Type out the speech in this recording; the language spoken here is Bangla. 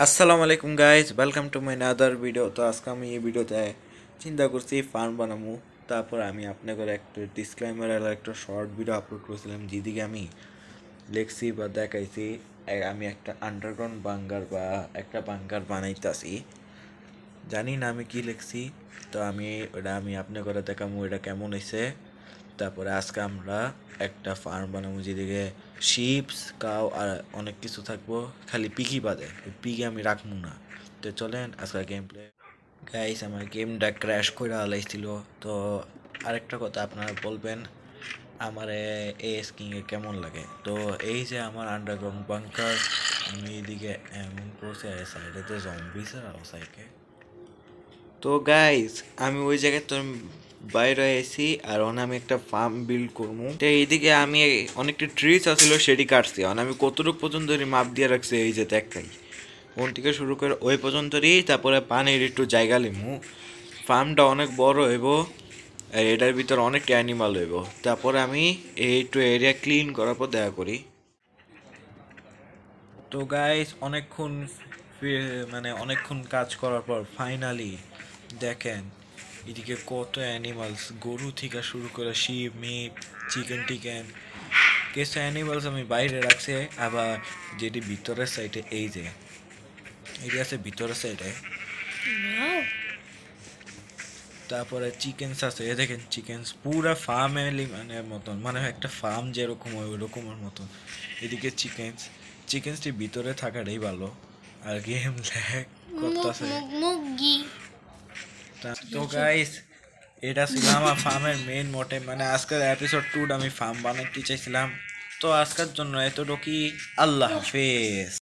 আসসালামু আলাইকুম guys, welcome to my other video. তো আজকে আমি এই ভিডিওতে চিন্তা করছি ফার্ম বানাবো। তারপর আমি আপনাদের একটা ডিসক্লেমার আর একটা শর্ট ভিডিও আপলোড করেছিলাম, যেদিকে আমি লেখছি বা দেখাইছি আমি একটা আন্ডারগ্রাউন্ড বাঙ্গার বা একটা বাঙ্গার বানাইতেছি। জানি না আমি কি লিখছি, তো আমি আপনাদের দেখাবো এটা কেমন হয়েছে। তারপরে আজকে আমরা একটা ফার্ম বানাবো, যেদিকে শিপস কাউ আর অনেক কিছু থাকবো, খালি পিকি বাদে। পিকি আমি রাখবো না। তো চলেন আজকে গেম প্লে। গাইস, আমার গেমটা ক্র্যাশ করে আলাইছিল। তো আরেকটা কথা আপনারা বলবেন আমার এই স্কিংয়ে কেমন লাগে। তো এই যে আমার আন্ডারগ্রাউন্ড বাংকার, আমি এইদিকে এমন করছি আর সাইডেতে জম্বিস আর সাইকে। তো গাইস, আমি ওই জায়গায় তো বাইরে এসেছি আর ওখানে আমি একটা ফার্ম বিল্ড করবো। তো এইদিকে আমি অনেকটা ট্রিজ আসছিল, সেটি কাটছি। আমি কতটুকু পর্যন্ত মাপ দিয়ে রাখছি, এই যে দেখাই ওন থেকে শুরু করে ওই পর্যন্তই। তারপরে পানির একটু জায়গা লিমু। ফার্মটা অনেক বড় হইব আর এটার ভিতর অনেকটা অ্যানিমাল হইব। তারপরে আমি এই একটু এরিয়া ক্লিন করার পর দেখা করি। তো গাইস, অনেকক্ষণ কাজ করার পর ফাইনালি দেখেন এদিকে কত অ্যানিমালস, গরু থেকে শুরু করে শিপ মিপ চিকেন টিকেন কিছু অ্যানিমালস আমি বাইরে রাখছি। আবার যেটি ভিতরের সাইডে, এই যে এটি আছে ভিতরের সাইডে। তারপরে চিকেনস আছে, এ দেখেন চিকেনস পুরা ফার্ম মতন, মানে একটা ফার্ম যেরকম হয় ওরকমের মতন। এদিকে চিকেনসটি ভিতরে থাকাটাই ভালো। আর গেম ল্যাগ করতেছে। তো গাইস, এটা ছিল আমার ফার্মের মেইন মোটিভ। মানে আজকের এপিসোড 2 আমি ফার্ম বানাতে চাইছিলাম। তো আজকের জন্য এতটুকুই। আল্লাহ হাফেজ।